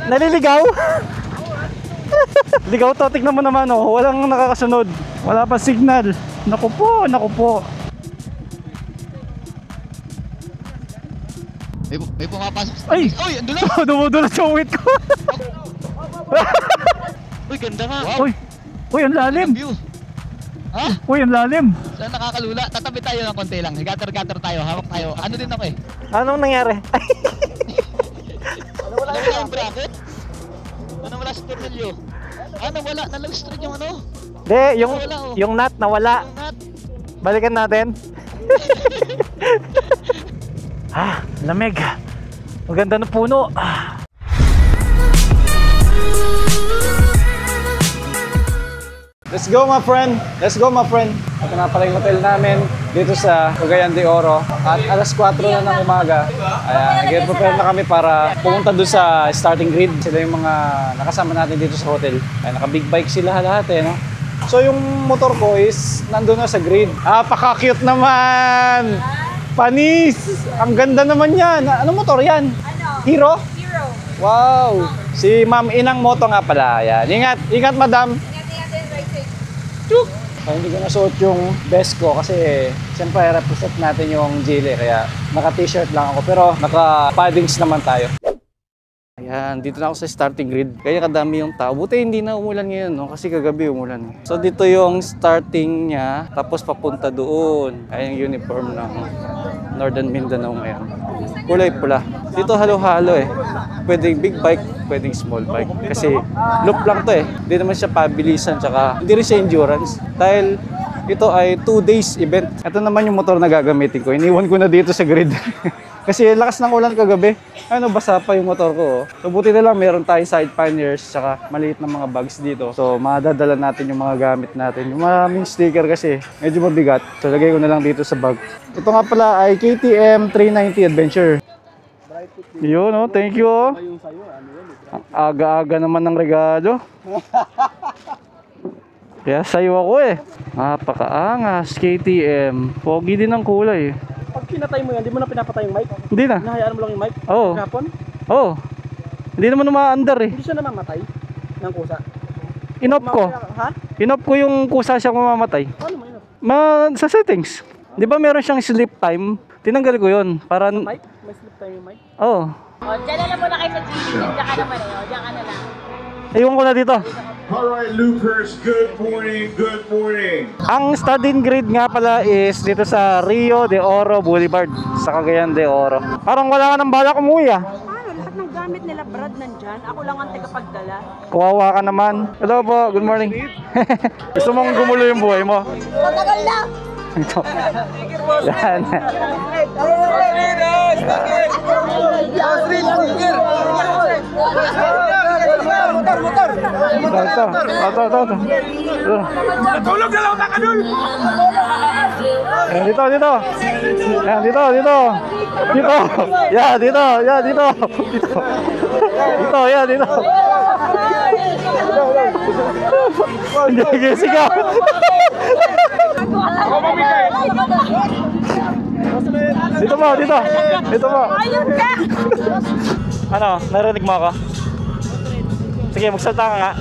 Naliligaw? Ligaw to, tignan mo naman oh. Walang nakakasunod. Wala pa signal. Naku po, naku po. May pumapasok. Ay! Uy, ando na! Dumudulas yung wait ko. Uy, ganda nga. Wow. Uy, ang lalim. View. Ha? Uy, ang lalim. Saan nakakalula? Tatabi tayo ng konti lang. Gatter-gatter tayo. Hawak tayo. Ano din ako eh. Anong nangyari? Wala yung bracket? Ano wala sa tornilyo? Nawala. Nalagstring yung ano? Hindi, Nawala, yung nut nawala. Yung nut. Balikan natin. Lamig. Maganda na puno. Let's go my friend. Let's go my friend. Ito na pala yung hotel namin dito sa Cagayan de Oro. At alas 4 na ng umaga. Ayan, nag-prepare na kami para pumunta doon sa starting grid. Sila yung mga nakasama natin dito sa hotel. Ayan, naka-big bike sila lahat eh, no? So yung motor ko is nandun na sa grid. Paka-cute naman! Panis! Ang ganda naman yan. Ano motor yan? Ano? Hero? Hero. Wow! Si Ma'am Inang Moto nga pala. Ayan. Ingat! Ingat, madam! Ingat-ingat din, right side. Chuk! Hindi ko nasuot yung vest ko kasi siyempre represent natin yung Gile. Kaya naka-t-shirt lang ako. Pero naka-paddings naman tayo. Ayan, dito na ako sa starting grid. Kaya kadami yung tao. Buti hindi na umulan ngayon, no? Kasi kagabi umulan. So dito yung starting niya, tapos papunta doon. Ayan yung uniform ng Northern Mindanao ngayon. Kulay pula. Dito halo-halo eh. Pwedeng big bike, pwedeng small bike. Kasi loop lang to eh. Hindi naman siya pabilisan, tsaka hindi rin siya endurance. Dahil ito ay 2 days event. Ito naman yung motor na gagamitin ko. Iniwan ko na dito sa grid. Kasi lakas ng ulan kagabi. Basa pa yung motor ko. So buti na lang meron tayong side panniers tsaka maliit na mga bags dito. So madadala natin yung mga gamit natin. Yung maraming sticker kasi medyo mabigat. So lagay ko na lang dito sa bag. Ito nga pala ay KTM 390 Adventure. Yun oh, thank you oh. Ang aga-aga naman ng regalo. Kaya sayo ako eh. Napakaangas KTM. Pogi din ang kulay. Pag pinatay mo yan, di mo na pinapatay yung mic? Hindi na. Nahayaan mo lang yung mic? Oo. Kahapon? Oo. Hindi naman umaandar eh. Hindi siya namamatay ng kusa? Inop ko. Ha? Inop ko yung kusa siyang mamamatay. Ano mo yun? Sa settings. Di ba meron siyang sleep time? Tinanggal ko yun. Para... Mic? May slip time yung mic? Oo. O, dyan na lang muna kayo sa TV. Diyan ka naman eh. O, dyan ka na lang. Iwan ko na dito. Alright, Loopers, good morning, good morning. Ang starting grid nga pala is dito sa Rio de Oro Boulevard sa Cagayan de Oro. Parang wala ka ng balak umuwi ah. Paano? Lahat ng gamit nila Brad nandyan. Ako lang ang tagapagdala. Kawawa ka naman. Hello po, good morning. Gusto mong gumulo yung buhay mo? Matagal na! Ito. Yan. Ito. Natulog na lang na kanul! Dito. Yan, dito. Hindi, sigaw. Dito mo. Ayun ka! Ano, narinig mo ako? Sige, magsalta ka nga.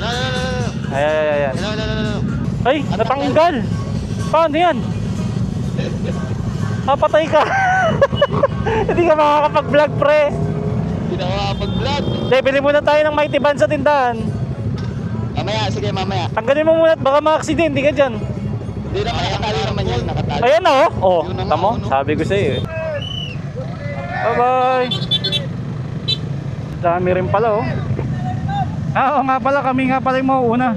Ayan. Ay, natanggal. Paano yan? Patay ka. Hindi ka makakapag-vlog, pre. Hindi na makakapag-vlog. Hindi, bili muna tayo ng Mighty Band sa tindahan. Mamaya. Tanggalin mo muna at baka ma-aksidente ka dyan. Hindi na nakatali naman yan. Nakatali. Ayan na oh. Oh, Yun na nga, tamo, ano? sabi ko sa'yo eh. Bye-bye. Dami rin pala oh. Oo nga pala, kami nga pala yung mauuna.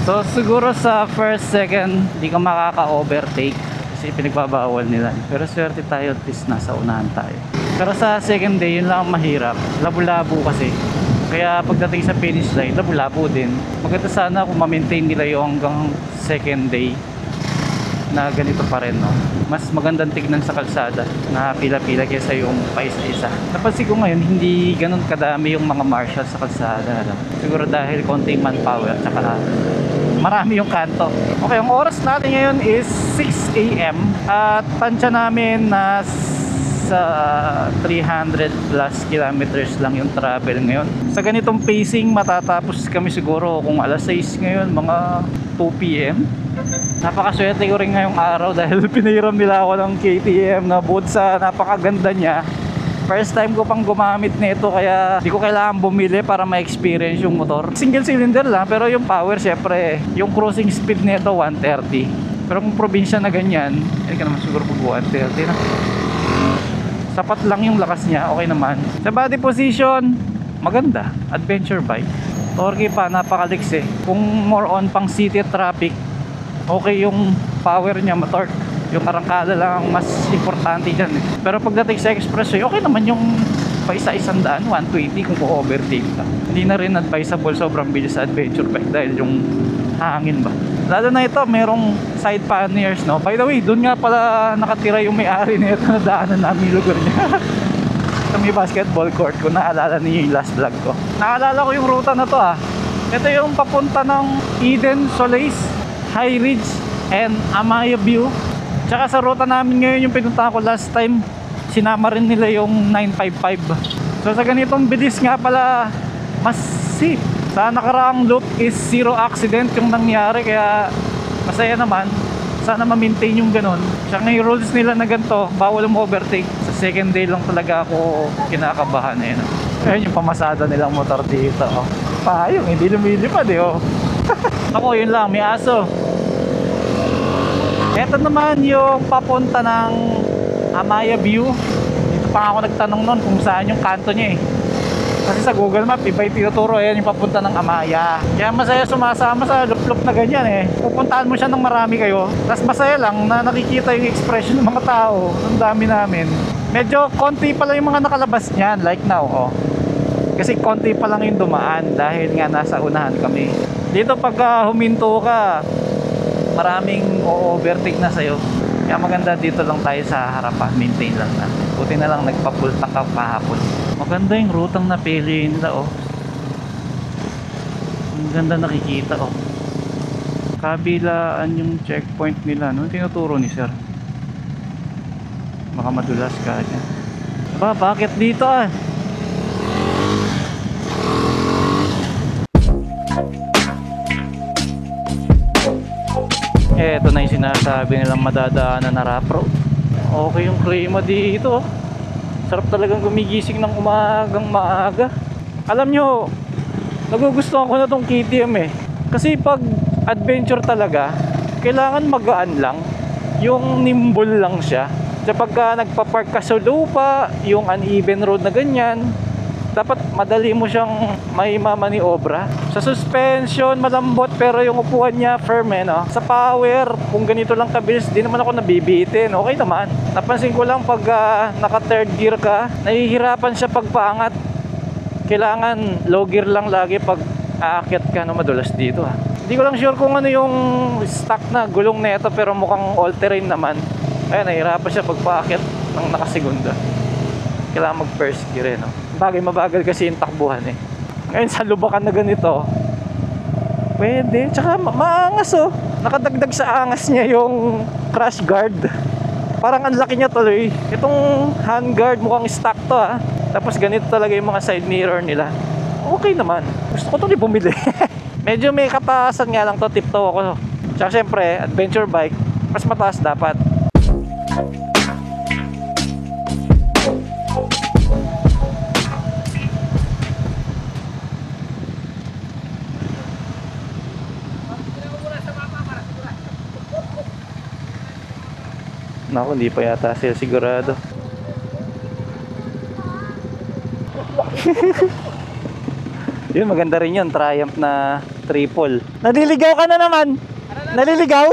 So siguro sa first, second, hindi ka makaka-overtake kasi pinagbabawal nila. Pero swerte tayo, at least nasa unahan tayo. Pero sa second day, yun lang ang mahirap. Labo-labo kasi. Kaya pagdating sa finish line, labo-labo din. Maganda sana kung ma-maintain nila yung hanggang second day na ganito pa rin, no? Mas magandang tignan sa kalsada na pila-pila kaysa yung paisa-isa. Napansin ko ngayon, hindi ganun kadami yung mga marshal sa kalsada, no? Siguro dahil konting manpower at saka marami yung kanto. Okay, ang oras natin ngayon is 6 AM at tansya namin na sa 300 plus kilometers lang yung travel ngayon. Sa ganitong pacing, matatapos kami siguro kung alas 6 ngayon, mga 2 PM. Napakaswerte ko rin ngayong araw dahil pinahiram nila ako ng KTM na bukod sa napakaganda niya, first time ko pang gumamit nito kaya di ko kailangan bumili para ma-experience yung motor. Single cylinder lang pero yung power syempre, yung cruising speed nito 130. Pero kung probinsya na ganyan, hindi ka naman siguro pag 130 na. Sapat lang yung lakas niya, okay naman. Sa body position, maganda, adventure bike. Torque pa, napakaliksi. Kung more on pang city traffic, okay yung power niya, matorque. Yung arangkada lang ang mas importante dyan eh. Pero pagdating sa expressway, okay naman yung pa isa-100, 120 kung overtake ka. Hindi na rin advisable sobrang bilis sa adventure bike dahil yung hangin ba. Lalo na ito, merong side panniers, no? By the way, dun nga pala nakatira yung may-ari nito na daanan namin yung lugar niya. Sa may basketball court, kung naalala niyo yung last vlog ko. Naalala ko yung ruta na to ah. Ito yung papunta ng Eden, Solace, High Ridge, and Amaya View. Tsaka sa ruta namin ngayon yung pinunta ko last time, sinama rin nila yung 955. So sa ganitong bilis nga pala, mas safe. Sa nakaraang loop is 0 accident yung nangyari, kaya masaya naman. Sana ma-maintain yung ganun. Tsaka yung rules nila na ganito, bawal mo overtake. Sa second day lang talaga ako kinakabahan eh. Ayun yung pamasada nilang motor dito. Oh. Payong, hindi lumilipad eh. Oh. Ako yun lang, may aso. Ito naman yung papunta ng Amaya View. Dito pa ako nagtanong nun kung saan yung kanto niya eh. Kasi sa Google Map, iba yung tinuturo, ayan yung papunta ng Amaya. Kaya masaya sumasama sa lup-lup na ganyan eh. Pupuntahan mo siya ng marami kayo. Tapos masaya lang na nakikita yung expression ng mga tao. Ang dami namin. Medyo konti pala yung mga nakalabas niyan, like now oh. Kasi konti pa lang yung dumaan dahil nga nasa unahan kami. Dito pagka huminto ka, maraming overtake na sa'yo. Kaya maganda dito lang tayo sa harapan, maintain lang na. Buti na lang nagpa-full tank ka kahapon. Maganda yung rutang napili nila oh. Ang ganda nakikita oh. Kabilaan yung checkpoint nila, no? Tinuturo ni sir. Baka madulas ka dyan. Ba, bakit dito ah? Ito na yung sinasabi nilang madadaanan na rough road. Okay yung klima dito. Sarap talagang gumigising ng umagang maaga. Alam nyo, nagugustuhan ko na tong KTM eh. Kasi pag adventure talaga, kailangan magaan lang. Yung nimble lang siya. Sa pagka nagpa-park ka sa lupa, yung uneven road na ganyan, dapat madali mo siyang may mamaniobra. Sa suspension, malambot pero yung upuan niya firm eh, no? Sa power, kung ganito lang kabilis, di naman ako nabibitin. Okay naman. Napansin ko lang pag naka third gear ka, nahihirapan siya pagpaangat. Kailangan low gear lang lagi pag aakyat ka, no? Madulas dito ha. Hindi ko lang sure kung ano yung stock na gulong nito pero mukhang all-terrain naman. Kaya nahihirapan siya pagpaakyat ng nakasegunda. Kailangan mag first gear eh, no? Mabagal kasi yung takbuhan eh. Ngayon sa lubakan na ganito, pwede. Tsaka maangas oh. Nakadagdag sa angas niya yung crash guard. Parang ang laki niya tuloy. Itong handguard mukhang stock to ah. Tapos ganito talaga yung mga side mirror nila. Okay naman. Gusto ko tuloy bumili. Medyo may kataasan nga lang to, tiptoe ako. Tsaka syempre, adventure bike, mas mataas dapat. Naku, hindi pa yata sila sigurado. Yun, maganda rin yun. Triumph na triple. Naliligaw ka na naman. Naliligaw?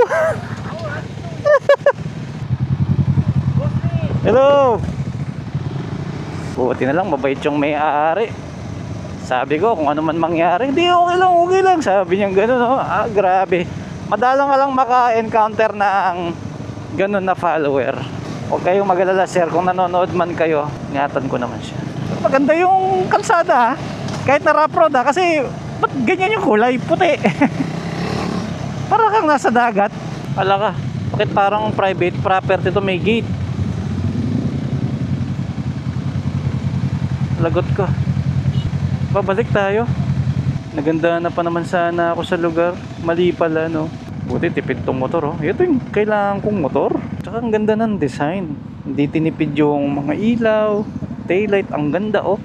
Hello. Buti na lang, mabait yung may-ari. Sabi ko, kung ano man mangyari, hindi, okay lang. Sabi niya gano'n, no? Ah, grabe. Madalang ka lang maka-encounter ng ganun na follower. Huwag kayong mag-alala sir, kung nanonood man kayo, ingatan ko naman siya. Maganda yung kalsada ha? Kahit na rough road ha, kasi ba't ganyan yung kulay? Puti. Para kang nasa dagat. Ala ka, bakit parang private property to, may gate? Lagot ko. Babalik tayo. Naganda na pa naman sana ako sa lugar. Mali pala, no? Buti tipid tong motor, oh. Ito yung kailangan kong motor. Tsaka ang ganda ng design. Hindi tinipid yung mga ilaw, taillight. Ang ganda, oh.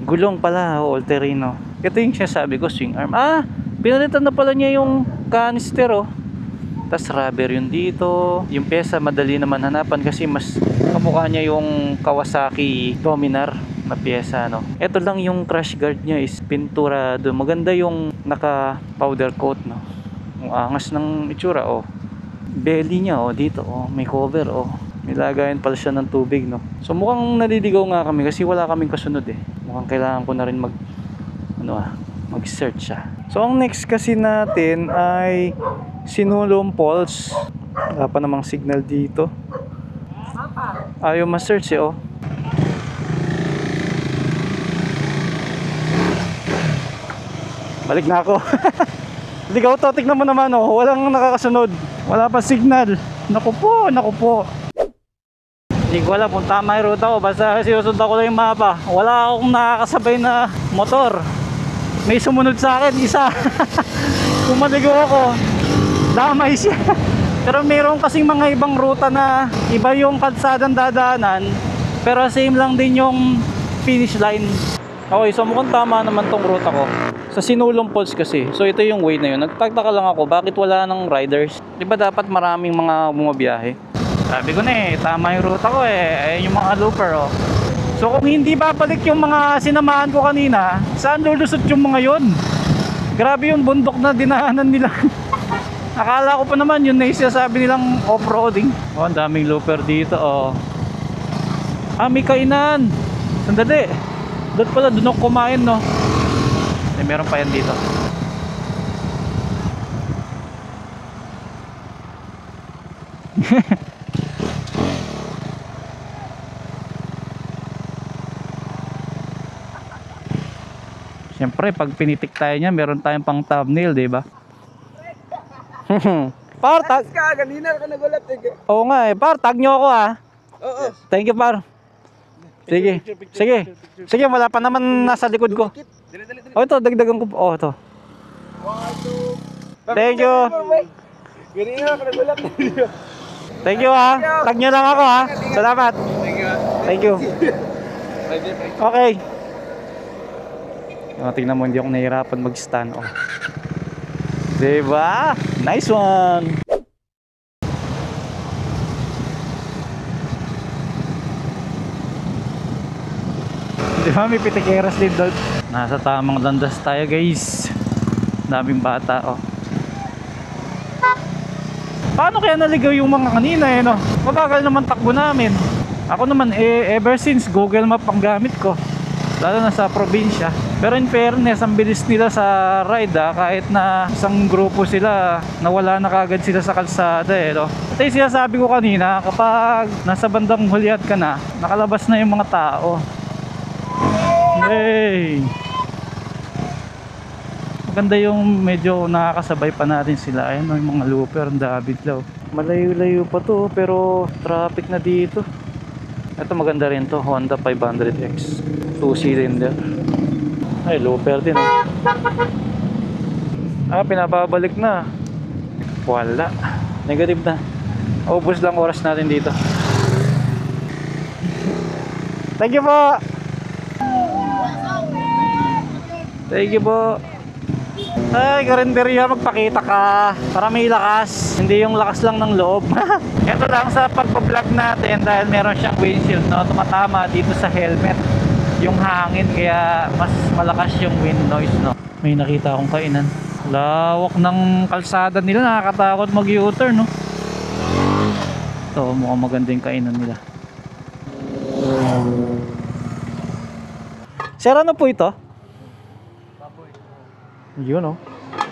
Gulong pala, oh, all terrain. Ito yung sinasabi ko, swing arm. Ah, pinalitan na pala niya yung canister, oh. Tas rubber yun dito. Yung pyesa madali naman hanapan kasi mas kamukha niya yung Kawasaki Dominar na pyesa, no. Ito lang yung crash guard niya is pinturado. Maganda yung naka powder coat, no. Ang angas ng itsura, oh. Belly niya, oh, dito, oh, may cover, oh. Nilagayan pala siya ng tubig, no. So mukhang naliligaw nga kami kasi wala kaming kasunod, eh. Mukhang kailangan ko na rin mag-search siya. So ang next kasi natin ay Sinulong Falls. Wala pa namang signal dito. Ayaw ma-search, eh, oh. Balik na ako. Ligaw to, tignan mo naman, oh. Walang nakakasunod. Wala pa signal. Naku po. Hindi ko alam kung tama yung ruta ko. Basta sinusundan ko lang yung mapa. Wala akong nakakasabay na motor. May sumunod sa akin, isa. Kung maligaw ako, damay siya. Pero meron kasing mga ibang ruta na iba yung kalsadang dadaanan, pero same lang din yung finish line. Okay, so mukhang tama naman tong ruta ko. Sa Sinulong Falls kasi. So ito yung way na yun. Nagtagtaka lang ako, bakit wala ng riders? Diba dapat maraming mga bumabiyahe? Sabi ko na, eh, tama yung ruta ko, eh. Ayun yung mga looper, oh. So kung hindi babalik yung mga sinamahan ko kanina, saan lulusot yung mga yun? Grabe yung bundok na dinaanan nila. Akala ko pa naman yun na yung sinasabi nilang off-roading. Oh, ang daming looper dito, oh. Ah, may kainan. Sandali. Doon pala, doon ako kumain, no. Eh, meron pa yan dito. Siyempre, pag pinitik tayo niya, meron tayong pang thumbnail, di ba? Par, tag. Kanina ka nagulat, eh. Oo nga, eh. Par, tag nyo ako, ah. Oo. Thank you, par. Sige. Sige. Sige, wala pa naman nasa likod ko. Oh, ito, dagdagan ko. Oh, ito. Thank you. Kanina ka nagulat. Thank you, ha. Tag nyo lang ako, ha. Salamat. Thank you. Okay. Tingnan mo, hindi ako nahihirapan mag-stand. Oh. Diba? Nice one! Diba, may pitikeras din doon. Nasa tamang landas tayo, guys. Daming bata, oh. Paano kaya naligaw yung mga kanina, eh, no? Mabagal naman takbo namin. Ako naman, eh, ever since Google Map ang gamit ko. Lalo na sa probinsya. Pero in fairness, ang bilis nila sa ride, kahit na isang grupo sila, nawala na kagad sila sa kalsada, eh, no? Ito yung sinasabi ko kanina, kapag nasa bandang hulihan ka na, nakalabas na yung mga tao. Hey! Maganda yung medyo nakakasabay pa natin sila. Ayan, yung mga looper, ang David Law. Malayo-layo pa to, pero traffic na dito. Ito maganda rin to, Honda 500X 2-cylinder. Ay, looper din, oh. Ah, pinapabalik na. Wala, negative na. Ubus lang oras natin dito. Thank you po. Thank you po. Ay, karinderya, magpakita ka para may lakas, hindi yung lakas lang ng loob. Ito lang sa pagpa-vlog natin dahil meron siyang windshield, no? Tumatama dito sa helmet yung hangin, kaya mas malakas yung wind noise, no? May nakita akong kainan. Lawak ng kalsada nila, nakakatakot mag-U-turn, no? Ito, mukhang maganda yung kainan nila. Sir, ano po ito? Yun, oh.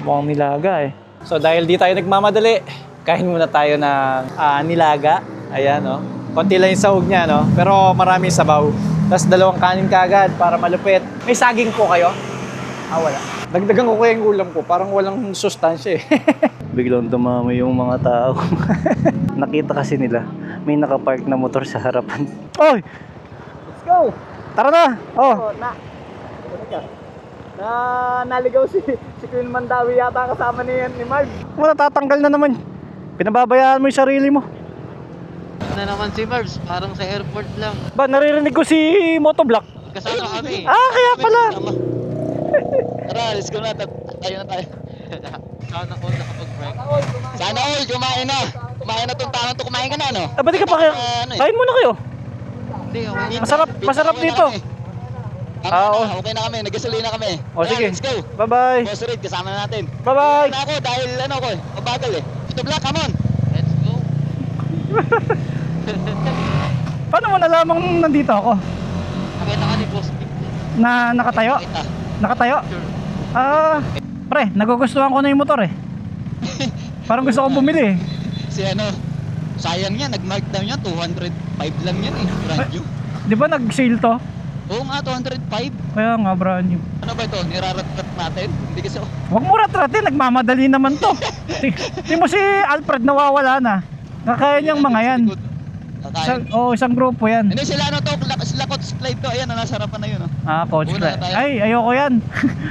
Mukhang nilaga, eh. So dahil di tayo nagmamadali, kain muna tayo ng nilaga. Ayan, no. Konti lang yung sahog niya, no. Pero maraming sabaw. Tapos 2 kanin kagad para malupit. May saging po kayo? Ah, wala. Dagdagan ko kaya yung ulam ko, parang walang sustansya eh. Biglang dumami yung mga tao. Nakita kasi nila, may nakapark na motor sa harapan. Oy! Let's go! Tara na! Oh! Naligaw si Queen Mandawi yata kasama ni Marv. Wala, tatanggal na naman. Pinababayaan mo yung sarili mo. Na naman si Marbs, parang sa airport lang. Ba, naririnig ko si Motoblock. Kasama kami. Ah, kaya pala. Tara, let's go na. Tayo na tayo. Sana all nakapag-break. Sana all, kumain na. Kumain na tong tanong to. Kumain ka na, no? Ah, ba't di ka pa kayo? Kain muna kayo. Hindi, okay. Masarap dito. Okay na kami. Nagasolina kami. O, sige. Let's go. Bye-bye. Boss Red, kasama na natin. Bye-bye. Na ako dahil ano ko eh. Mabagal eh. Ito black, come on. Let's go. Paano mo nalamang nandito ako? Nakita ka ni Boss Nick. Na nakatayo? Nakita. Nakatayo? Sure. Ah, pre, nagugustuhan ko na yung motor eh. Parang gusto kong bumili eh. Si ano, sayang yan. Nag-markdown yan. 205 lang yan eh. Brand new. Di ba nag-sale to? Oo nga, 205. Kaya nga, brand new. Ano ba ito? Nirarat-rat natin? Hindi kasi Huwag mo ratratin, nagmamadali naman to. Di mo si Alfred nawawala na. Nakaya niyang mga yan. Isang grupo yan. Hindi sila ano to, lakot slide to. Ayan, nasa harapan na yun. Oh. Ah, coach. Una tayo. Ay, ayoko yan.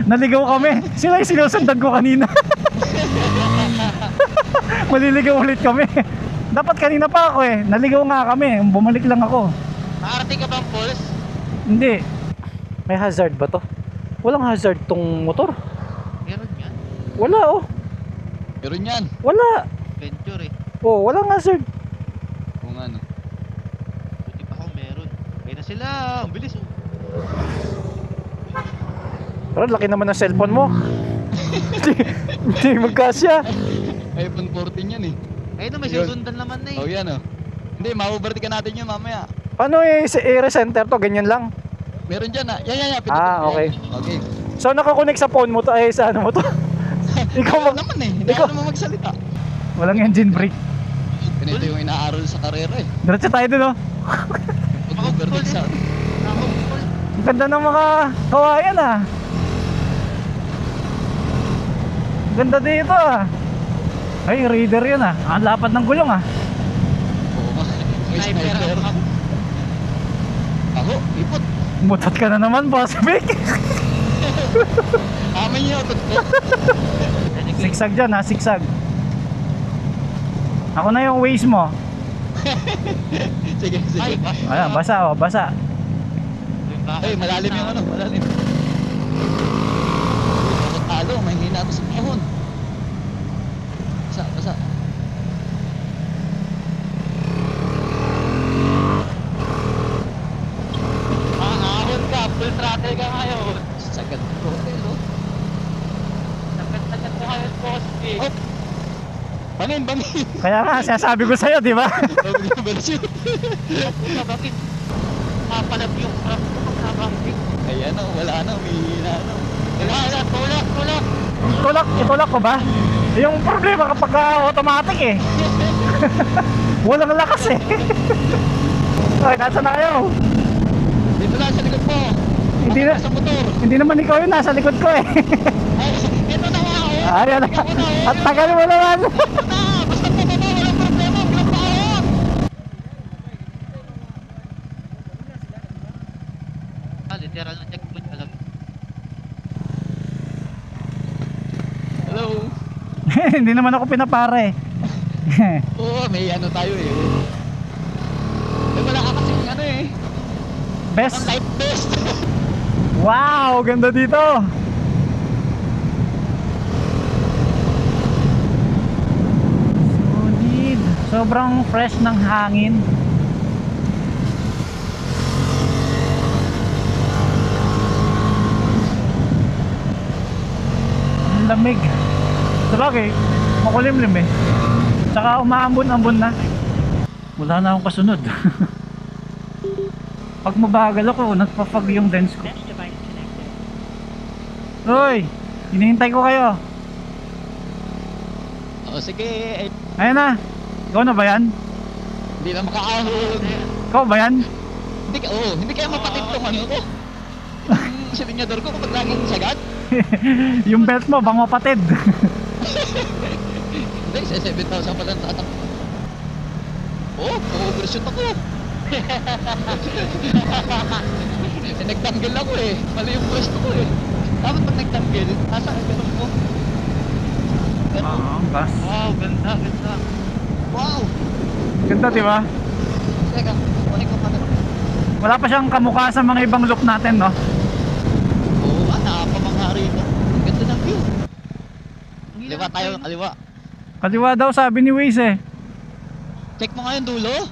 Naligaw kami. Sila yung sinusundan ko kanina. Maliligaw ulit kami. Dapat kanina pa ako eh. Naligaw nga kami. Bumalik lang ako. Nakarating ka bang pulse? Hindi. May hazard ba to? Walang hazard tong motor. Meron yan. Wala oh. Meron yan. Wala. Venture eh. Oh, walang hazard. Kung ano. Buti pa ako meron. Kaya na sila. Ang bilis oh. Pero laki naman ng cellphone mo. Hindi magkasya. iPhone 14 yan eh. Ayun na, may Yun. susundan naman na eh. Oh yan oh. Hindi, ma-overtake natin yun mamaya. Paano si Air Center to? Ganyan lang. Meron dyan ah. Yan. Ah, okay. Okay. So nakakonect sa phone mo to ay sa ano mo to? Ikaw Ikaw mag naman eh. Hindi Ikaw- ako naman magsalita. Walang engine brake. Ganito yung inaaral sa karera eh. Diretso tayo dun oh. Pag-overtake sa... Ang ganda ng mga kawayan ah. Ganda dito ah. Ay, reader yun ah. Ang lapad ng gulong ah. Oo nga. May sniper. Ako, ipot. Mutot ka na naman, Boss Vic. Amin niyo, totoo. Sigsag dyan ha, sigsag. Ako na yung waste mo. Sige. Ayan, basa oh, basa. Ay, malalim yung ano, malalim. Ako talo, mahina ako sa kahon. Basa. Ahon ka, full throttle ka ngayon. Sagad ko, hello. Sagad ko ngayon, boss. Oh. Bangin. Kaya nga, sinasabi ko sa'yo, di ba? Bakit? Mapalab yung crap ko pag nabangking. Ay ano, wala na, umihina na. Tulak. Itulak ko ba? Yung problema kapag automatic eh. Walang lakas eh. Okay, nasa na kayo? Dito lang sa likod mo. Hindi na, Sa motor. hindi naman ikaw yun, nasa likod ko eh. Ay, ito na nga ako. Ayan na. At tagal mo naman. Ito na, basta po ba, walang problema. Bilang taon. Literal na checkpoint talaga. Hello. Hindi naman ako pinapare. Oo, may ano tayo eh. Eh, wala ka kasing ano eh. Best. Ang life best. Wow, ganda dito. Solid. Sobrang fresh ng hangin. Ang lamig. Sabagay, makulimlim eh. Tsaka umaambon-ambon na. Wala na akong kasunod. Pag mabagal ako, nagpa-fog yung lens ko. Hoy, hinihintay ko kayo. Oo, sige. Ay, Ayun na. Ikaw na ba yan? hindi na makaahon. Ikaw ba yan? Hindi kaya mapatid tong ano ko. Yung silinyador ko kapag laging sagad. Yung belt mo, bang mapatid. Hindi, sa 7,000 pa lang tatak. Oh, overshoot ako. Nagtanggil ako eh. Mali yung pwesto ko eh. Dapat pag nagtanggil, nasa ang ganun mo. Ganun. Gas. Wow, ganda, ganda. Wow! Ganda, di ba? Teka, kunin ko pa na. Wala pa siyang kamukha sa mga ibang look natin, no? Oo, napamangha rito. Ang ganda ng view. Kaliwa tayo, kaliwa. Kaliwa daw sabi ni Waze eh. Check mo nga yung dulo.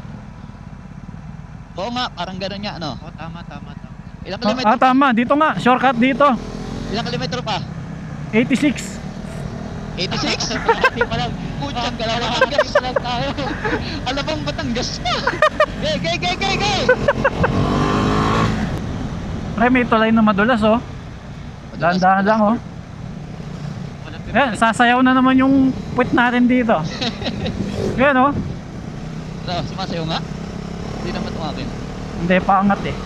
Oo nga, parang gano'n nga, ano? Oo, tama. Ilang kilometro? Tama. Dito nga. Shortcut dito. Ilang kilometro pa? 86. 86? Hindi pa lang. Putyang galaw na Batangas lang tayo. Alabang Batangas pa. Gay! Pre, may tulay na madulas, oh. Dahan-dahan lang, oh. Yan, sasayaw na naman yung puwit natin dito. Yan, oh. Ano, sumasayo nga? Hindi naman tumakin. Hindi, paangat eh.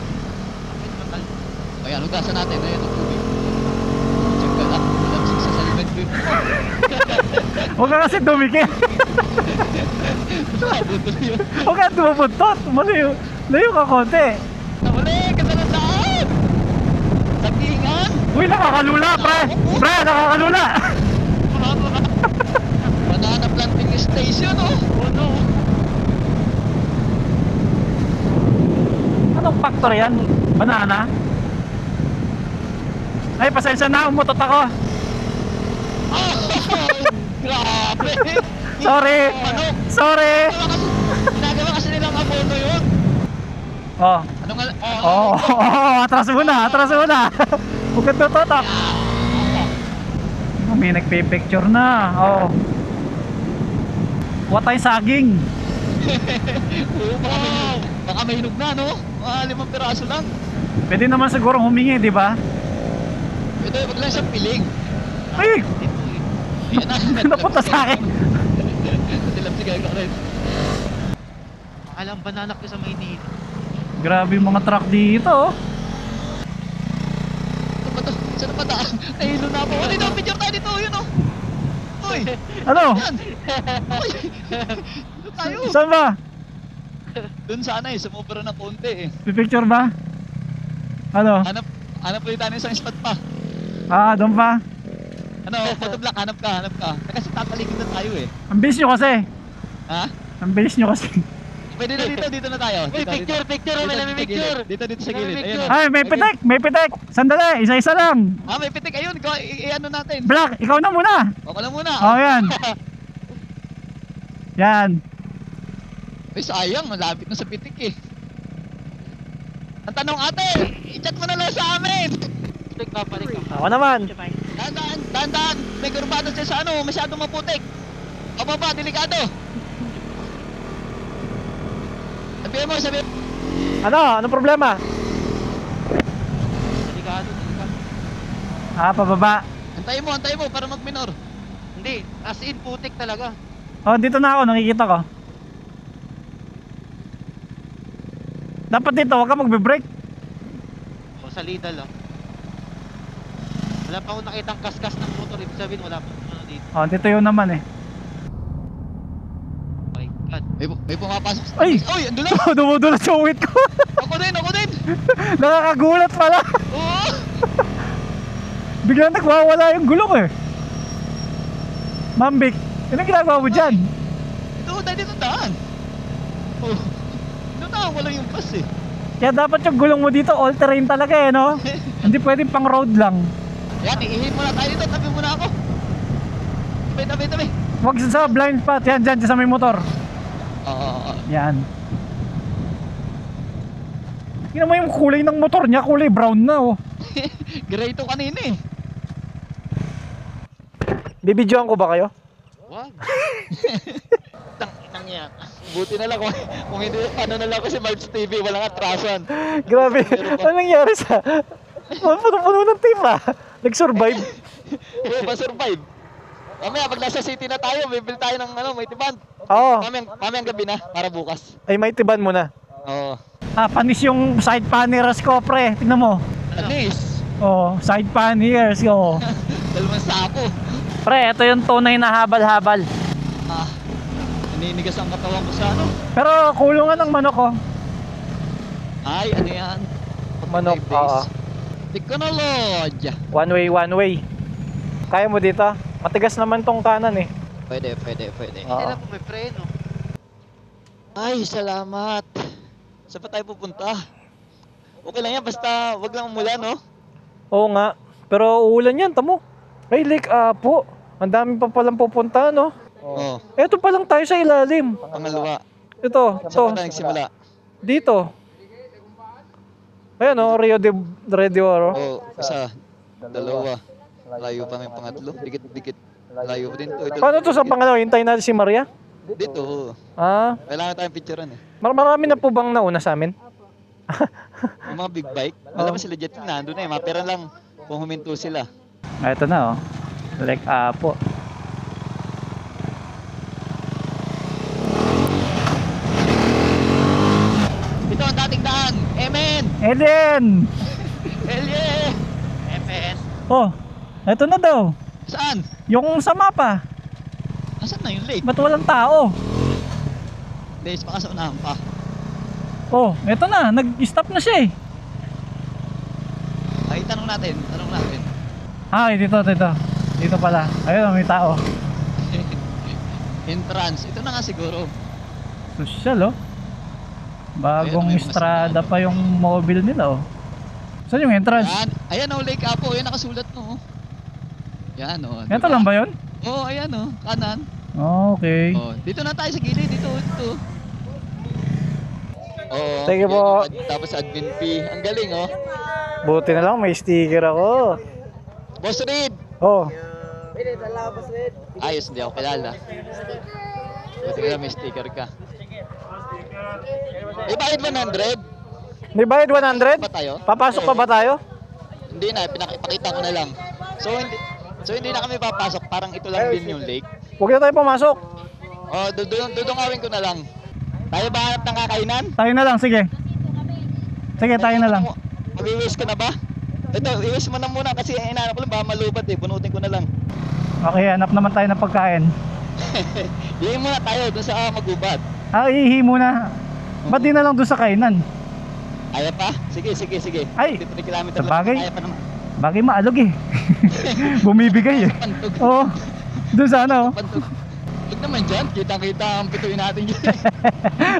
Ayan, hugasan natin. Ayan, ang tubig. Check ka lang. Lamsik sa salimen ko yung Huwag ka kasi dumikit. Huwag ka dumabuntot. Layo ka konti. Namuli, ganda ng daan! Sagingan! Uy, nakakalula, pre. Pre, nakakalula. Banana planting station, oh! Oh no! Anong factor yan? Banana? Ay, pasensya na, umutot ako. Oh, grabe! Sorry. Manok! Sorry. Ginagawa kasi nilang abono yun! Oh. Ano nga? Atras muna. Huwag ka tutotok. May nagpipicture na. Oh. Kuha tayong saging. Oo, baka may hinog na, no? Mga 5 piraso lang. Pwede naman siguro humingi, di ba? Ito, wag lang siyang piling. Ay! Yan na. Napunta sa akin. Natilap si Gaga rin. Alam ba nanak ko sa Maynila? Grabe yung mga truck dito, oh. Ito ba ito? Saan pa daan? Nahilo na ako. Uy, picture tayo dito, yun, oh. Uy! Ano? Yan! Uy! Doon tayo! Saan ba? Doon sana eh, sumubra na konti eh. Pipicture ba? Ano? Hanap ulit tayo ng isang spot pa. Doon pa. Ano, photoblock, hanap ka. Kasi tatalikod na tayo eh. Ang bilis nyo kasi. Ha? Ang bilis nyo kasi. Pwede na dito na tayo. Uy, picture! May picture! Dito sa gilid. Ayun. Ay, may pitik. Sandali, isa-isa lang. May pitik. Ayun, i-ano natin. Black, ikaw na muna. Ako lang muna. Oh, yan. Yan. Uy, sayang, malapit na sa pitik eh. Ang tanong ate, i-chat mo na lang sa amin. Balik ka. Ako naman. Dahan-dahan. May kurbado siya sa ano, masyadong maputik. O baba, delikado. Sabihin mo. Anong problema? Delikado. Pababa. Antayin mo para mag-minor. Hindi, as in putik talaga. Oh, dito na ako, nakikita ko. Dapat dito, huwag ka magbe-brake. O, salida lang. Wala pa akong nakitang kaskas ng motor. Ibig sabihin, wala pa ano dito. Oh, dito yun naman eh. My God. May pumapasok. Ay! Uy, ando na! Dumudulas yung wait ko. Ako din! Nakakagulat pala. Oo! Biglang nagwawala yung gulong eh. Mambik, anong ginagawa mo dyan? Dito daan. Oh. Dito wala yung bus eh. Kaya dapat yung gulong mo dito all terrain talaga eh, no? Hindi pwedeng pang road lang. Yan, iihin muna tayo dito. Tabi muna ako. Tabi. Huwag sa blind spot, yan dyan sa may motor. Oo. Yan. Tingnan mo yung kulay ng motor niya, kulay brown na oh. Gray to kanina eh. Bibidyoan ko ba kayo? Wag. Tang yan. Buti na lang kung hindi ano na lang kasi March TV walang atrasan. Grabe, ano nangyari sa... Puno-puno ng team ah. Nag-survive. Oo, pa-survive. Mamaya pag nasa city na tayo, bibili tayo ng may tiban. Oo. Mamayang gabi na para bukas. Ay, may tiban mo na. Oo. Panis yung side paneras ko pre. Tingnan mo. Anis. Oh, side panniers ko. Dalawang sako. Pre, ito yung tunay na habal-habal. Ah, naninigas ang katawan ko sa ano. Pero kulungan ng manok oh. Ay, ano yan? Manok, 45 days. oo. Technology. One way. Kaya mo dito? Matigas naman tong kanan eh. Pwede. Oo. Kailan po may preno? Ay, salamat. Saan pa tayo pupunta? Okay lang yan, basta wag lang umulan, no? Oo nga. Pero uulan yan, tamo. Ay, Lake Apo. Ang dami pa palang pupunta, no? Oo. Eto pa lang tayo sa ilalim. Pangalawa. Ito, Saan pa tayo nagsimula? dito. Ayan o, Rio de Oro. Oo, isa. Dalawa. Layo pa may pangatlo. Dikit. Layo pa din to. Ito, Paano to sa pangalawa? Hintayin natin si Maria? Dito. Ah, Kailangan tayong picturean eh. marami na po bang nauna sa amin? Yung mga big bike, alam mo sila jet nandun na eh. Mapera lang kung huminto sila. Ito na oh. Lake Apo. Ito ang dating daan. Amen! Eden! Hell yeah! Amen! Oh, ito na daw. Saan? Yung sa mapa. Asan na yung lake? Ba't walang tao? Days pa sa unahan pa. Oh, ito na. Nag-stop na siya eh. Ay, tanong natin. Ay, dito. Dito pala. Ayun, may tao. Entrance. Ito na nga siguro. Social oh. Bagong Ayun, may Estrada pa yung mobile nila oh. Saan yung entrance? Yan. Ayan o, Lake Apo. Ayan nakasulat no. Yan o. Ito lang ba yun? Oo, ayan o. Kanan. Okay. Oh, dito na tayo sa gilid. Dito. Oo. Sige yan po. yung tapos admin fee. Ang galing oh. Buti na lang may sticker ako. Boss Reed. Oh. Ayos, hindi ako kilala. Buti ka may sticker ka. Bakit 100? May bayad 100? Pa tayo? Papasok pa ba tayo? Hindi na, ipakita ko na lang. So hindi na kami papasok, parang ito lang din yung lake. Huwag na tayo pumasok. Oh, dudungawin ko na lang. Tayo ba hanap ng kakainan? Tayo na lang, sige. Sige, tayo na lang. Mag-i-wish ka na ba? Ito, i-wish mo na muna kasi inaanap ko lang, baka malubat eh, bunutin ko na lang. Okay, hanap naman tayo ng pagkain. Ihin muna tayo dun sa Magubad. Ah, ihi muna. Ba't di na lang doon sa kainan? Kaya pa? Sige. Ay, 50 kilometer sa bagay. Kaya pa naman. Bagay maalog eh. Bumibigay eh. Pantog. Oo. Doon sa ano? Pantog. Huwag naman dyan, kitang-kita ang pituin natin dyan.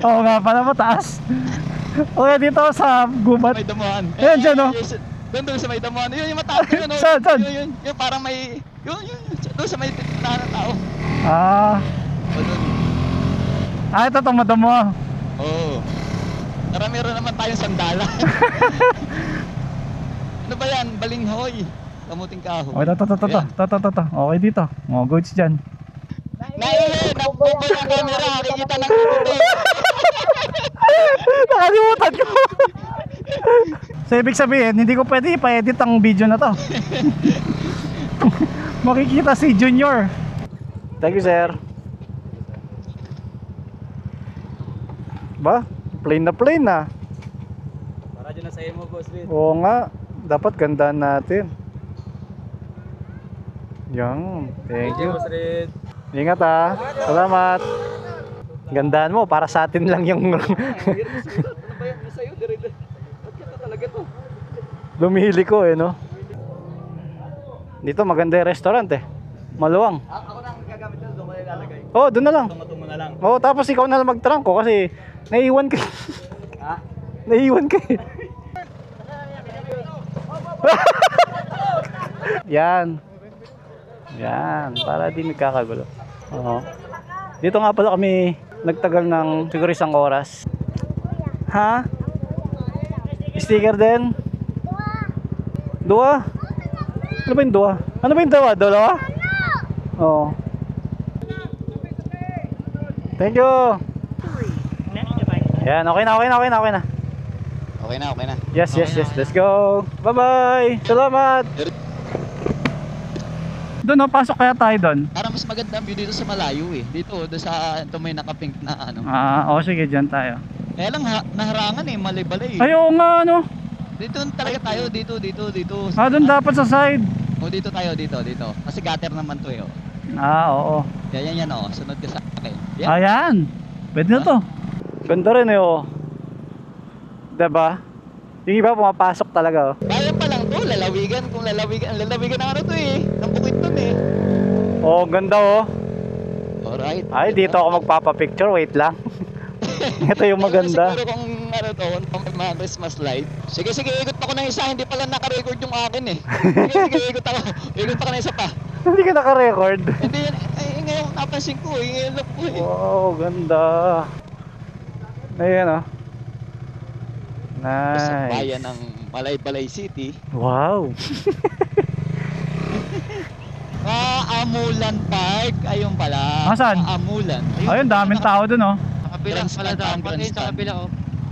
Oo nga pala, mataas. Okay, dito sa gubat. May damuhan. Ayan dyan, oh. Doon sa may damuhan. Yun yung mataas yun. Oh. Saan? Yun. Yung parang may... Yun. Doon sa may tinahan ng tao. Ah, O doon. ito tomato mo. Oo. Tara, meron naman tayong sandala. Ano ba yan? Balinghoy. Kamuting kahoy. Okay, to. Okay dito. Oh, goods dyan. Naihe! Nabuboy ang camera. Nakikita ng ito. Nakalimutan ko. So, ibig sabihin, hindi ko pwede ipa-edit ang video na to. Makikita si Junior. Thank you, sir. Ba? Plain na. Para dyan na sa mo, boss Reed. Oo nga. Dapat gandaan natin. Yan. Thank you. Boss Reed. Ingat ha. Salamat. Gandaan mo. Para sa atin lang yung... Ano ba yan? Sa'yo, direct. Ba't ka talaga to? Lumihili ko eh, no? Dito maganda yung restaurant eh. Maluwang. Ako na ang gagamit nyo, doon ko na ilalagay. Oh, doon na lang. Tumo na lang. Oh, tapos ikaw na lang magtrangko kasi naiiwan ka. Ha? Naiiwan ka eh. Yan. Para di nagkakagulo. Oo. Dito nga pala kami nagtagal ng siguro 1 oras. Ha? Sticker din? Dua? Ano ba yung dua? Ano ba yung dua? Dalawa? Oo. Thank you. Yan, okay na. Okay na. Yes. Let's go. Bye-bye. Salamat. Doon, pasok kaya tayo doon. Para mas maganda ang view dito sa malayo eh. Dito, doon sa ito may nakapink na ano. Oo, sige, dyan tayo. Kaya lang naharangan eh, malay-balay eh. Ayaw nga, ano? Dito talaga tayo, dito. Ah, doon dapat sa side. O dito tayo, dito. Kasi gutter naman to eh. Oh. Ah, oo. Yan oh, sunod ka sa akin. Yan. Ayan. Pwede na to. Ganda rin eh, oh. Diba? Yung iba pumapasok talaga, oh. Kaya pa lang to, lalawigan ng ano to eh. Ng bukid to eh. Oh, ganda, oh. Alright. Ay, dito ako magpapapicture. Wait lang. Ito yung maganda. Siguro kung ano to, kung mga Christmas light. Sige, ikot ako ng isa. Hindi pala naka-record yung akin eh. Sige, ikot ako. Ikot ako ng isa pa. Hindi ka naka-record. Hindi yan, ngayon napansin ko eh. Ngayon lang po eh. Wow, ganda. Ayan, oh. Sa Nice. bayan ng Balay City. Wow. Amulan Park. Ayun pala. Saan? Amulan. Ayun, daming tao dun, oh. Kabilang pala dapat eh. Sa kabila oh.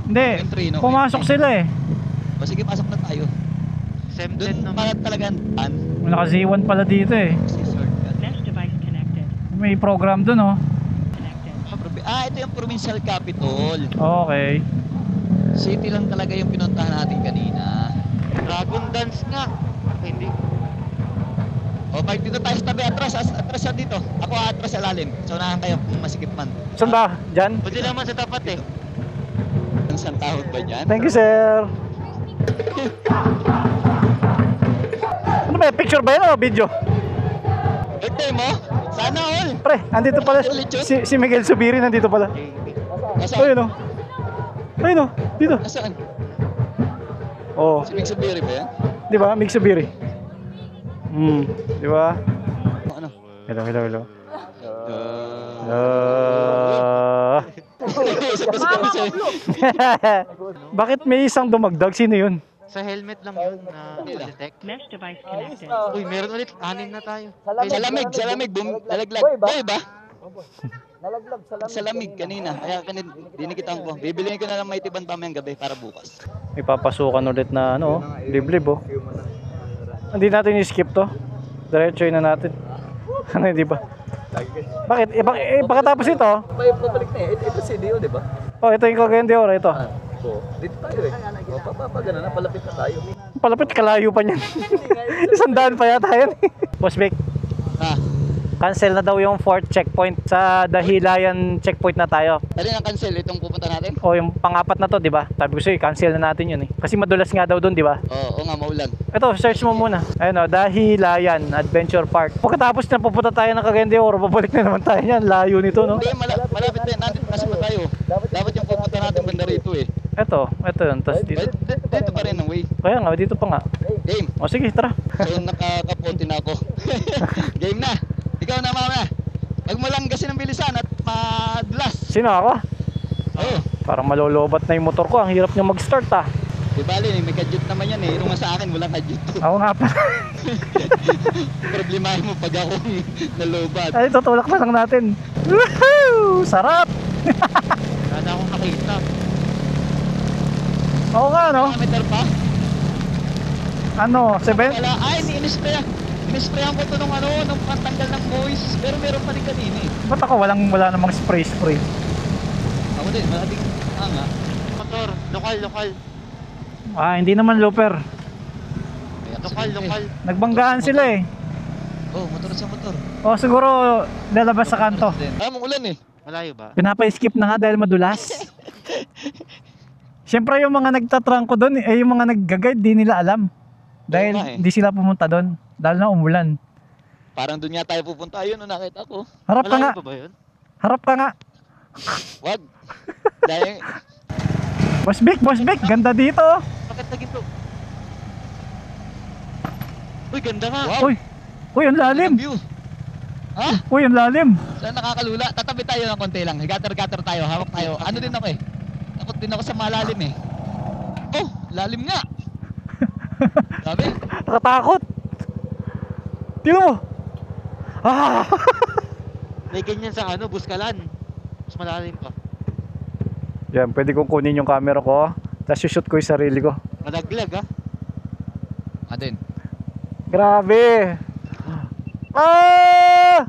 Hindi, Entry, no? pumasok sila eh. O sige, pasok na tayo. Doon pala talaga ang tan. Naka Z1 pala dito eh. Si shortcut. Mesh device connected. May program dun, oh. Ito yung provincial capital. Okay. City lang talaga yung pinuntahan natin kanina. Dragon dance nga. Hindi. O, pag dito tayo sa tabi, atras yan dito. Ako atras sa lalim. So, unahan kayo kung masikip man. Saan ba? Diyan? Pwede naman sa tapat eh. Ang santahod ba dyan? Thank you, sir. Ano ba? Picture ba yan o video? Birthday mo? Sana all. Pre, andito pala si Miguel Subiri, nandito pala. Nasaan? Ayun o. Ayun o, dito. Nasaan? Oh, Si Big Subiri ba yan? di ba? Miguel Subiri. Di ba? Ano? Hello. Bakit may isang dumagdag? Sino yun? Sa helmet lang yun na detect. Mesh device connected. Uy, meron ulit. 6 na tayo. Sa lamig, lalaglag. Boy ba? Sa lamig kanina. Kaya dinikitan ko. Bibiliin ko na lang may tiban pamayang gabi para bukas. May papasukan ulit na ano, liblib oh. Hindi natin i-skip to. Diretso na natin. Ano, hindi ba? Bakit? Pagkatapos ito, Pabalik na eh. Ito si Dio, di ba? oh, ito yung Cagayan de Oro, ito. Dito tayo eh. Papagana na, palapit na tayo. Palapit, kalayo pa niyan. 100 pa yata yan. Boss Vic, cancel na daw yung 4th checkpoint sa Dahilayan checkpoint na tayo. Dali na cancel itong pupunta natin? O yung pang-apat na to, di ba? Sabi ko sa'yo, cancel na natin yun eh. Kasi madulas nga daw doon, di ba? Oo nga, maulan. Ito, search mo muna. Ayun o, Dahilayan Adventure Park. Pagkatapos na pupunta tayo ng Cagayan de Oro, babalik na naman tayo yan. Layo nito, no? Hindi, malapit na yun. Nasa pa tayo. Dapat yung pupunta natin banda rito eh. Ito yun. Tapos dito. Dito pa rin ang way. Kaya nga, dito pa nga. Game. O sige, tara. So nakakapunti na ako. Game na. Ikaw na mama. Huwag mo lang kasi ng bilisan at madulas. Sino ako? Oo. Parang malolobat na yung motor ko. Ang hirap niya mag-start ah. Di bali, may kadyut naman yan eh. Yung nga sa akin, walang kadyut. Ako nga pa. Problemahin mo pag ako nalobat. Ay, tutulak na lang natin. Woohoo! Sarap! Wala na akong nakita. Oo nga, no? Kilometer pa? Ano, 7? Wala. Ay, in-sprayan ko to nung pantanggal ng voice. Pero meron pa rin kanina eh. Ba't ako wala namang spray? Ako din, malating hanga. Motor, lokal. Ah, hindi naman looper. Lokal. Nagbanggaan sila eh. Oh, motor sa motor. O siguro lalabas sa kanto. Mong ulan eh. Malayo ba? Pinapa-skip na nga dahil madulas. Siyempre yung mga nagtatrangko doon, yung mga nag-guide, di nila alam. Dahil nga eh. di sila pumunta doon. Dahil na umulan. Parang doon nga tayo pupunta. Ayun, nakita ko. Harap ka nga. Malayo pa ba yun? Harap ka nga. Wag. Dahil, Boss Vic, ganda dito. Bakit na ginto? Uy, ganda nga. wow. Uy, ang lalim. View. Ha? Uy, ang lalim. Saan nakakalula? Tatabi tayo ng konti lang. Gatter tayo. Hawak tayo. Ano din ako eh. Takot din ako sa malalim eh. Oh, lalim nga. Sabi? Nakatakot. Tingnan mo. Ah! May ganyan sa Buskalan. Mas malalim pa. Yan, pwede kong kunin yung camera ko. Tapos shoot ko yung sarili ko. Malaglag Din. Grabe. Ah!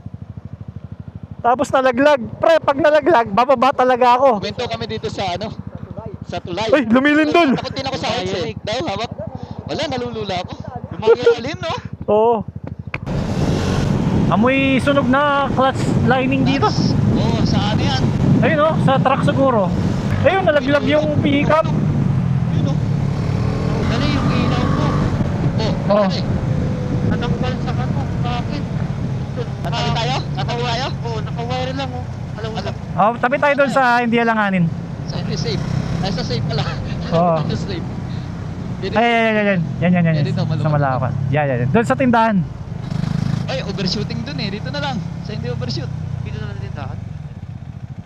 Tapos nalaglag. Pre, pag nalaglag, bababa talaga ako. Kwento kami dito sa Sa tulay. Ay, lumilindol. Takot din ako sa heights eh. Daw, hawak. Wala, nalulula ako. Yung mga ilalim, no? Oo. Amoy sunog na clutch lining dito. Oo, sa ano yan? Ayun oh, sa truck siguro. Ayun, nalaglag yung pickup. Yun, no? Dali, yung ilaw ko. Oo. Dali. Natanggal sa kano. Bakit? Natabi tayo? Natabi tayo? Oo, nakawire lang, oh. Alam mo, Oh, tabi tayo doon sa hindi alanganin. sa hindi safe. Ay, sa safe pala. Oo. Sa safe. Dito. Yan. Yan. Dito, Sa Malacan. Yan. Doon sa tindahan. Ay, overshooting dun eh. Dito na lang. Sa hindi overshoot. Dito na lang tindahan.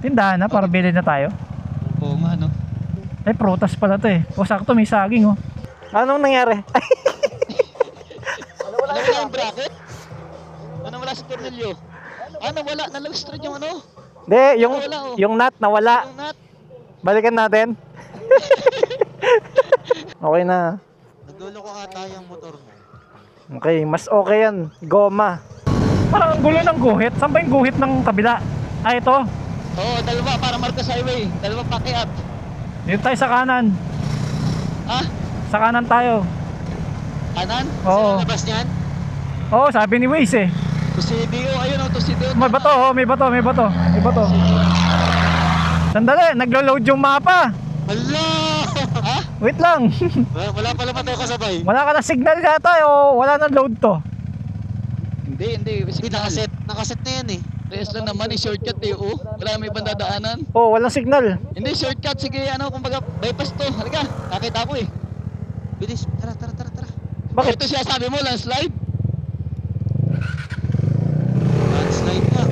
Tindahan na, para bilhin na tayo. Oo nga, no? Ay, prutas pala to eh. O, sakto, may saging oh. Anong nangyari? Wala yung bracket? Wala si Cornelio. Wala. Nalagstrad yung ano? Hindi, Wala, oh. yung nut nawala. Yung nut. Balikan natin. Okay na. Naglolo ko ata yung motor mo. Okay, mas okay yan. Goma. Parang ang gulo ng guhit. Saan ba yung guhit ng kabila? Ah, ito. Oo, dalawa para Marcos Highway. Dalawa pakiat. Dito tayo sa kanan. Ah, Sa kanan tayo. kanan? Oo. Sa labas niyan? Oo, sabi ni Waze eh. Tusidio, ayun o, Tusidio. May bato, oh, may bato. Sandali, naglo-load yung mapa. Hala! Ha? Wait lang. Wala pala tayo kasabay. Wala ka na signal yata o wala na load to. Hindi. Nakaset na yan eh. Rest lang naman, shortcut eh, oh. Wala may bandadaanan. Oh, walang signal. Hindi, shortcut. Sige, kumbaga, bypass to. Halika, nakita ko eh. Bilis, tara. Bakit? Ito siya sabi mo, landslide? Landslide nga.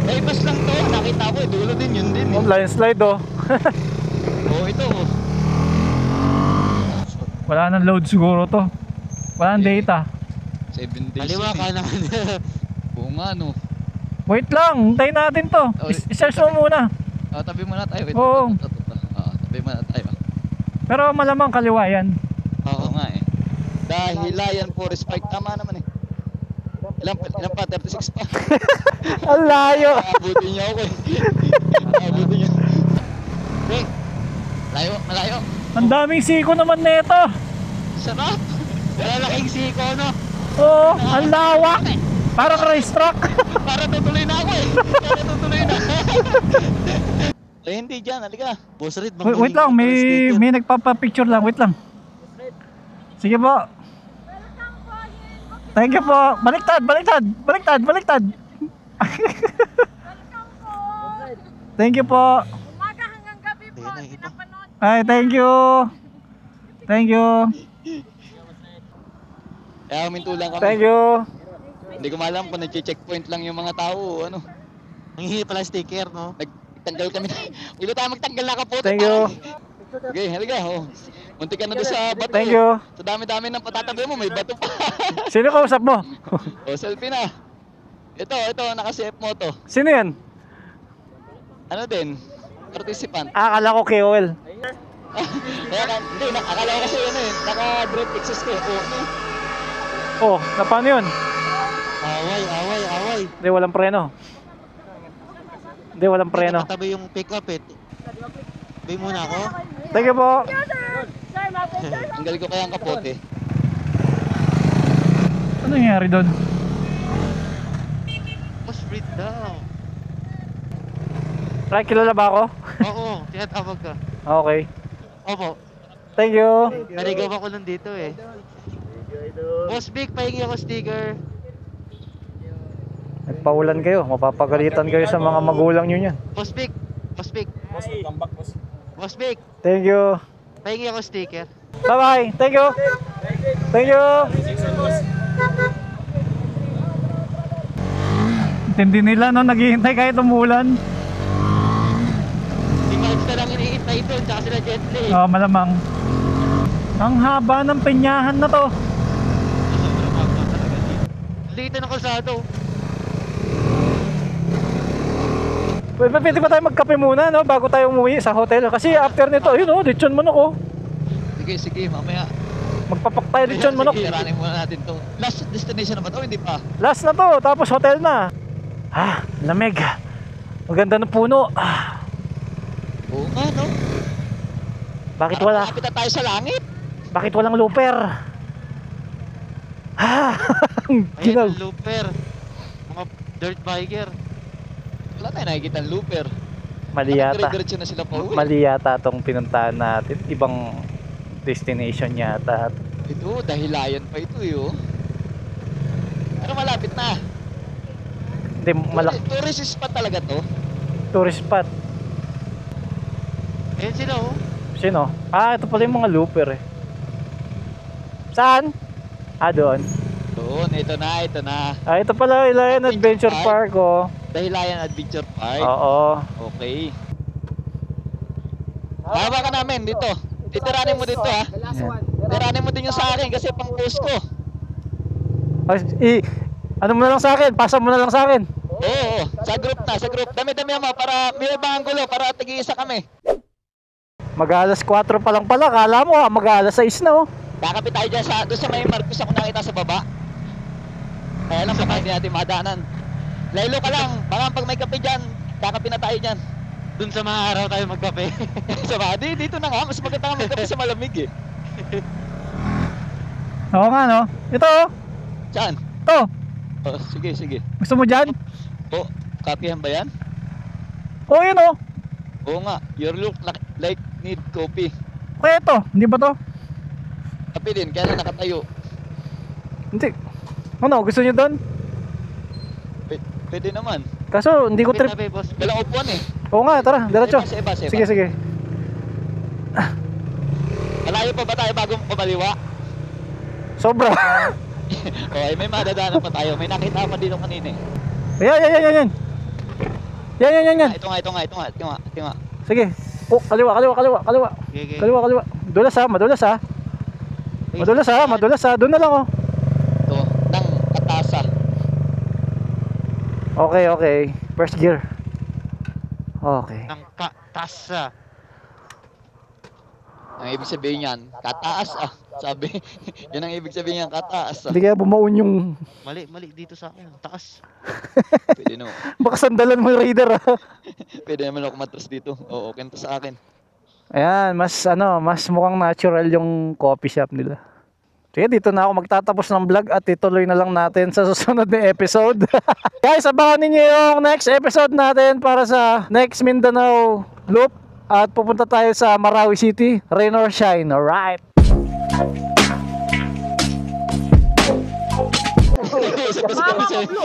Bypass lang to, nakita ko eh. Dulo din, yun din eh. Oh, landslide oh. Oh, ito oh. Wala nang load siguro to. Wala nang data. 7 days. Kaliwa ka na. Oo nga, no. Wait lang, hintayin natin to. I-search mo muna. Tabi muna tayo. Wait, Oo. tabi muna tayo. Pero malamang kaliwa yan. Oo nga eh. Dahilayan Forest Park. Tama naman eh. Ilan pa? 36 pa. Ang layo. Abutin niya ako eh. Abutin niya. Okay. Malayo. Ang daming siko naman nito. Sarap. Lalaking siko, no? Oo, ang lawak. Parang racetrack. Para tutuloy na ako eh. Eh, hindi dyan. Halika. Boss Red, Wait lang, may nagpapa-picture lang. Wait lang. Sige po. Thank you po. Baliktad. Thank you po. Umaga hanggang gabi po, pinapanood. Ay, thank you. Kaya huminto lang kami. Thank you. Hindi ko maalam kung nag-checkpoint lang yung mga tao. Ano? Nanghihingi pala sticker, no? Nagtanggal kami. Ilo tayo magtanggal na kapote. Thank you. Okay, halika. Oh. Munti ka na doon sa bato. Thank you. Sa dami-dami ng patatabi mo, may bato pa. Sino kausap mo? O, selfie na. Ito, naka-CF mo to. Sino yan? Ano din? Participant. Akala ko KOL. Hindi, akala ko kasi naka-drip exhaust ko. Oh, na paano yun? Away. Hindi, walang preno. Katabi yung pick up eh. Bay muna ako. Thank you po. Tanggal ko kaya ang kapote. Ano nangyari doon? Boss Red daw. Right, kilala ba ako? Oo, tinatawag ka. Okay. Opo. Thank you. Naligaw ako lang dito eh. Boss Big, pahingi ako sticker. Nagpaulan kayo. Mapapagalitan kayo sa mga magulang nyo niyan. Boss Big. Boss Big, Thank you. pahingi ako sticker. Bye-bye. Thank you. Intindi nila no, naghihintay kahit umulan. Si Marks na lang iniintay doon, tsaka sila Gently. Oh, malamang. Ang haba ng penyahan na to. Dito na kalsado. Pwede ba tayo magkape muna no, bago tayo umuwi sa hotel? Kasi after nito, yun oh, lechon manok oh. Sige, mamaya. Magpapak tayo lechon manok. Tiranin muna natin to. Last destination na ba to? Hindi pa. Last na to, tapos hotel na. Ah, lamig. Maganda ng puno. Ah, Oo nga, no? bakit wala? Kapit na tayo sa langit. Bakit walang looper? Ah, Ayan ginaw. ang looper. Mga dirt biker. Wala tayong nakikita ang looper. Mali yata. Diretso na sila pa uwi. Mali yata tong pinuntahan natin. Ibang destination yata. Ito, dahilayan pa ito eh oh. Pero malapit na. Hindi, Tourist spot talaga to. tourist spot. Ayan sila oh. Sino? Ah, ito pala yung mga looper eh. Saan? Ah, doon. Doon, ito na. Ah, ito pala Ilayan Adventure Park oh. Dahilayan Adventure Park. Oo. Okay. Hawa ka namin dito. Titiranin mo dito ha. Titiranin mo din yung sa akin kasi pang post ko. Ano mo na lang sa akin? Pasa mo na lang sa akin. Oo, sa group. Dami-dami mo para may ibang gulo para tig-isa kami. Mag-alas 4 pa lang pala. Kala mo mag-alas 6 na oh. Kakapit tayo dyan doon sa may Marcos ako nakita sa baba. Kaya lang baka hindi natin madaanan. Laylo ka lang, baka pag may kape dyan, kakapit na tayo dyan. Dun sa mga araw tayo magkape. Sa mga, dito na nga, mas maganda nga magkape sa malamig eh. Oo nga no. Ito oh. Saan? Ito. Oh, sige. Gusto mo dyan? Oh, kapihan ba yan? Oo yun oh. Oo nga, your look like need coffee. Kaya ito. Hindi ba to? Kape din, kaya na nakatayo. Hindi. Ano? Gusto nyo doon? Pwede naman. Kaso hindi ko trip. Tabi, boss. Walang upuan eh. Oo nga, tara. Diretso. Sa iba. Sige. Malayo pa ba tayo bago kumaliwa? Sobra. Okay, may madadaanan pa tayo. May nakita pa dito kanina eh. Yan. Yan. Ito nga. Sige. Oh, kaliwa. Okay. Kaliwa. Madulas ha. Doon na lang oh. Ito, ng Katasa. Okay. First gear. Okay. Ng katasa. Ang ibig sabihin yan, kataas sabi. Yan ang ibig sabihin yan, kataas Hindi kaya bumaon yung... Mali dito sa akin. Taas. Pwede naman. Baka sandalan mo yung radar ha. Pwede naman ako matras dito. Oo, okay to sa akin. Ayan, mas mukhang natural yung coffee shop nila. Sige, dito na ako magtatapos ng vlog at ituloy na lang natin sa susunod na episode. Guys, abangan ninyo yung next episode natin para sa next Mindanao Loop. At pupunta tayo sa Marawi City, rain or shine, alright? Sabi ko sa'yo.